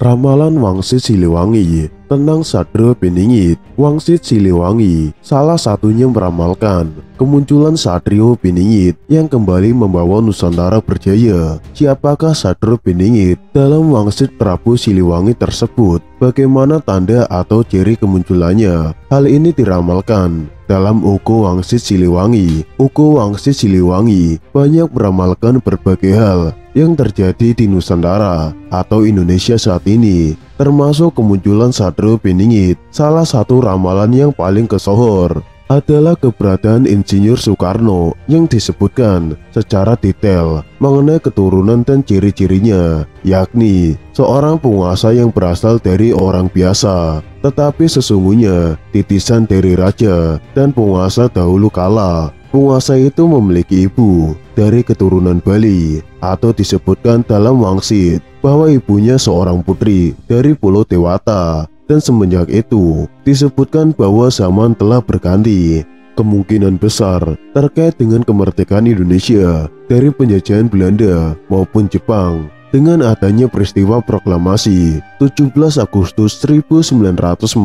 Ramalan Wangsit Siliwangi tentang Sadra Piningit. Wangsit Siliwangi salah satunya meramalkan kemunculan Satrio Piningit yang kembali membawa Nusantara berjaya. Siapakah Sadra Piningit dalam Wangsit Prabu Siliwangi tersebut? Bagaimana tanda atau ciri kemunculannya? Hal ini diramalkan dalam Uku Wangsit Siliwangi. Uku Wangsit Siliwangi banyak meramalkan berbagai hal yang terjadi di Nusantara atau Indonesia saat ini, termasuk kemunculan Sadra Piningit. Salah satu ramalan yang paling kesohor adalah keberadaan Insinyur Soekarno yang disebutkan secara detail mengenai keturunan dan ciri-cirinya, yakni seorang penguasa yang berasal dari orang biasa, tetapi sesungguhnya titisan dari raja dan penguasa dahulu kala. Penguasa itu memiliki ibu dari keturunan Bali, atau disebutkan dalam Wangsit bahwa ibunya seorang putri dari Pulau Dewata. Dan semenjak itu disebutkan bahwa zaman telah berganti. Kemungkinan besar terkait dengan kemerdekaan Indonesia dari penjajahan Belanda maupun Jepang dengan adanya peristiwa proklamasi 17 Agustus 1945.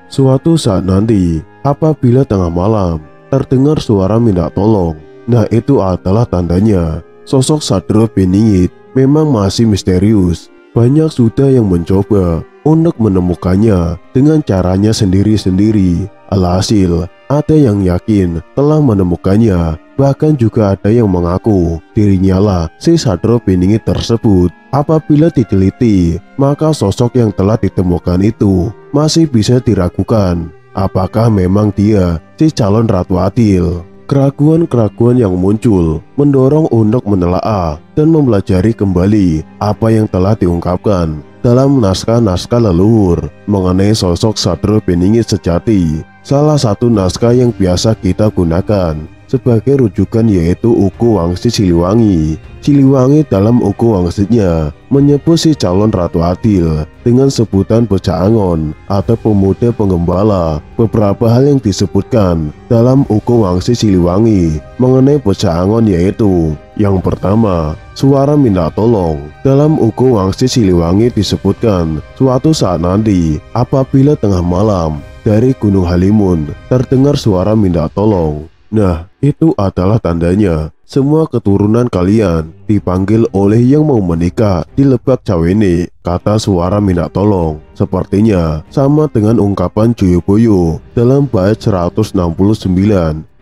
Suatu saat nanti apabila tengah malam terdengar suara minta tolong, nah itu adalah tandanya sosok Sadra Piningit memang masih misterius. Banyak sudah yang mencoba untuk menemukannya dengan caranya sendiri-sendiri. Alhasil, ada yang yakin telah menemukannya. Bahkan juga ada yang mengaku dirinya lah si Sadra Piningit tersebut. Apabila diteliti, maka sosok yang telah ditemukan itu masih bisa diragukan. Apakah memang dia si calon Ratu Adil? Keraguan-keraguan yang muncul mendorong untuk menelaah dan mempelajari kembali apa yang telah diungkapkan dalam naskah-naskah leluhur mengenai sosok Sadra Piningit sejati. Salah satu naskah yang biasa kita gunakan sebagai rujukan yaitu Uku Wangsit Siliwangi. Siliwangi dalam Uku Wangsitnya menyebut si calon Ratu Adil dengan sebutan Bocah Angon atau pemuda penggembala. Beberapa hal yang disebutkan dalam Uku Wangsit Siliwangi mengenai Bocah Angon yaitu: yang pertama, suara minta tolong. Dalam Uku Wangsit Siliwangi disebutkan suatu saat nanti apabila tengah malam dari Gunung Halimun terdengar suara minta tolong. Nah, itu adalah tandanya semua keturunan kalian dipanggil oleh yang mau menikah di Lebak Cawene. Kata suara minta tolong sepertinya sama dengan ungkapan Joyoboyo dalam bait 169,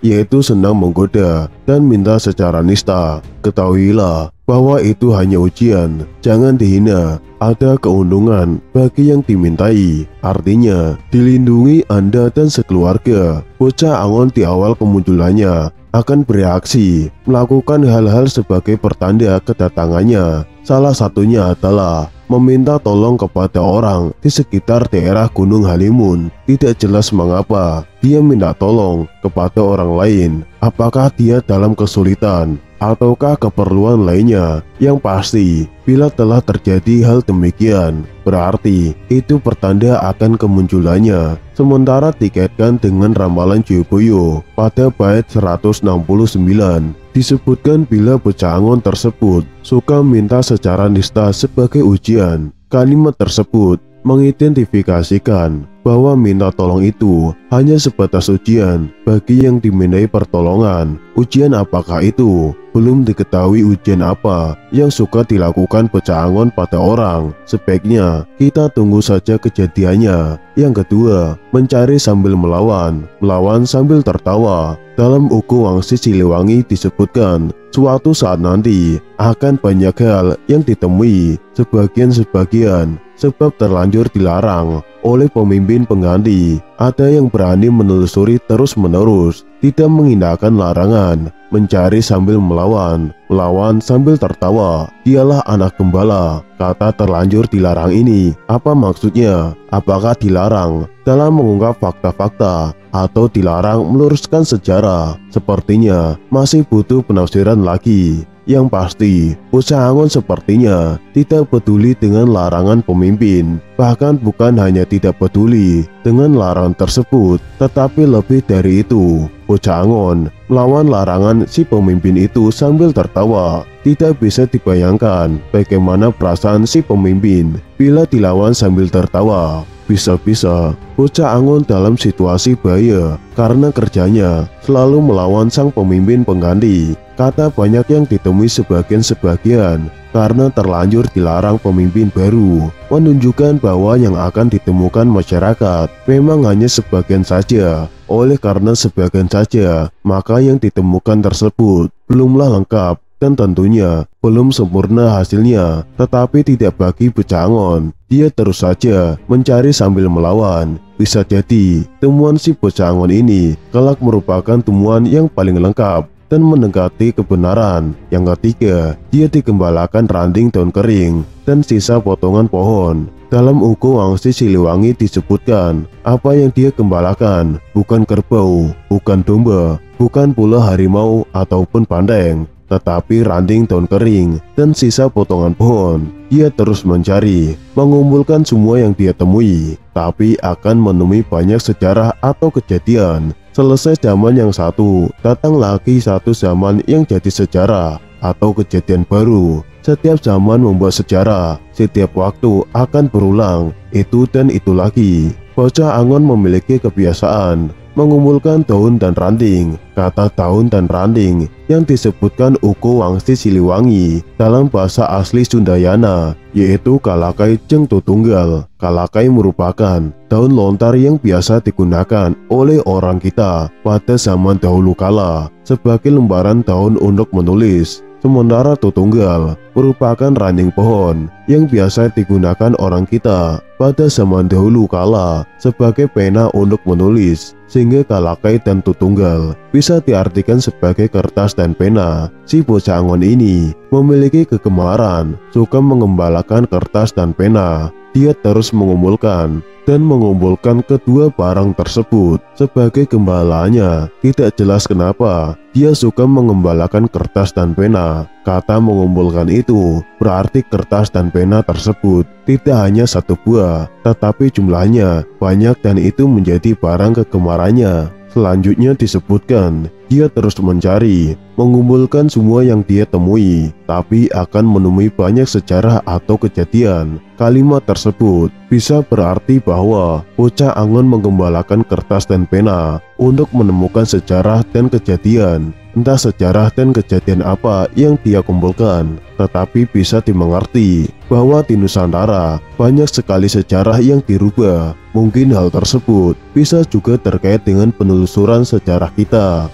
yaitu senang menggoda dan minta secara nista. Ketahuilah bahwa itu hanya ujian, jangan dihina. Ada keuntungan bagi yang dimintai, artinya dilindungi Anda dan sekeluarga. Bocah Angon di awal kemunculannya akan bereaksi, melakukan hal-hal sebagai pertanda kedatangannya. Salah satunya adalah meminta tolong kepada orang di sekitar daerah Gunung Halimun. Tidak jelas mengapa dia minta tolong kepada orang lain. Apakah dia dalam kesulitan ataukah keperluan lainnya? Yang pasti, bila telah terjadi hal demikian, berarti itu pertanda akan kemunculannya. Sementara dikaitkan dengan ramalan Joyoboyo pada bait 169, disebutkan bila Bocah Angon tersebut suka minta secara nista sebagai ujian. Kalimat tersebut mengidentifikasikan bahwa minta tolong itu hanya sebatas ujian bagi yang dimintai pertolongan. Ujian apakah itu? Belum diketahui ujian apa yang suka dilakukan Bocah Angon pada orang. Sebaiknya kita tunggu saja kejadiannya. Yang kedua, mencari sambil melawan, melawan sambil tertawa. Dalam Uku Wangsit Siliwangi disebutkan suatu saat nanti akan banyak hal yang ditemui sebagian-sebagian sebab terlanjur dilarang oleh pemimpin pengganti. Ada yang berani menelusuri terus-menerus, tidak mengindahkan larangan, mencari sambil melawan, melawan sambil tertawa. Dialah anak gembala. Kata terlanjur dilarang ini apa maksudnya? Apakah dilarang dalam mengungkap fakta-fakta atau dilarang meluruskan sejarah? Sepertinya masih butuh penafsiran lagi. Yang pasti, bocah Angon sepertinya tidak peduli dengan larangan pemimpin. Bahkan bukan hanya tidak peduli dengan larangan tersebut, tetapi lebih dari itu, bocah Angon melawan larangan si pemimpin itu sambil tertawa. Tidak bisa dibayangkan bagaimana perasaan si pemimpin bila dilawan sambil tertawa. Bisa-bisa bocah Angon dalam situasi bahaya karena kerjanya selalu melawan sang pemimpin pengganti. Kata banyak yang ditemui sebagian karena terlanjur dilarang pemimpin baru, menunjukkan bahwa yang akan ditemukan masyarakat memang hanya sebagian saja. Oleh karena sebagian saja, maka yang ditemukan tersebut belumlah lengkap dan tentunya belum sempurna hasilnya. Tetapi tidak bagi bocah Angon, dia terus saja mencari sambil melawan. Bisa jadi temuan si bocah Angon ini kelak merupakan temuan yang paling lengkap dan mendekati kebenaran. Yang ketiga, dia digembalakan ranting daun kering dan sisa potongan pohon. Dalam Uko Wangsit Siliwangi disebutkan, apa yang dia gembalakan bukan kerbau, bukan domba, bukan pula harimau ataupun bandeng, tetapi ranting daun kering dan sisa potongan pohon. Dia terus mencari, mengumpulkan semua yang dia temui, tapi akan menemui banyak sejarah atau kejadian. Selesai zaman yang satu, datang lagi satu zaman yang jadi sejarah atau kejadian baru. Setiap zaman membuat sejarah, setiap waktu akan berulang, itu dan itu lagi. Bocah Angon memiliki kebiasaan mengumpulkan daun dan ranting. Kata daun dan ranting yang disebutkan Uko Wangsit Siliwangi dalam bahasa asli Sundayana yaitu Kalakai Jeng Tutunggal. Kalakai merupakan daun lontar yang biasa digunakan oleh orang kita pada zaman dahulu kala sebagai lembaran daun untuk menulis. Sementara tutunggal merupakan ranting pohon yang biasa digunakan orang kita pada zaman dahulu kala sebagai pena untuk menulis, sehingga kalakai dan tutunggal bisa diartikan sebagai kertas dan pena. Si bocah Angon ini memiliki kegemaran suka mengembalakan kertas dan pena. Dia terus mengumpulkan dan mengumpulkan kedua barang tersebut. Sebagai gembalanya, tidak jelas kenapa dia suka mengembalakan kertas dan pena. Kata mengumpulkan itu berarti kertas dan pena tersebut tidak hanya satu buah, tetapi jumlahnya banyak dan itu menjadi barang kegemarannya. Selanjutnya disebutkan, dia terus mencari, mengumpulkan semua yang dia temui, tapi akan menemui banyak sejarah atau kejadian. Kalimat tersebut bisa berarti bahwa bocah Angon menggembalakan kertas dan pena untuk menemukan sejarah dan kejadian. Entah sejarah dan kejadian apa yang dia kumpulkan, tetapi bisa dimengerti bahwa di Nusantara banyak sekali sejarah yang dirubah. Mungkin hal tersebut bisa juga terkait dengan penelusuran sejarah kita.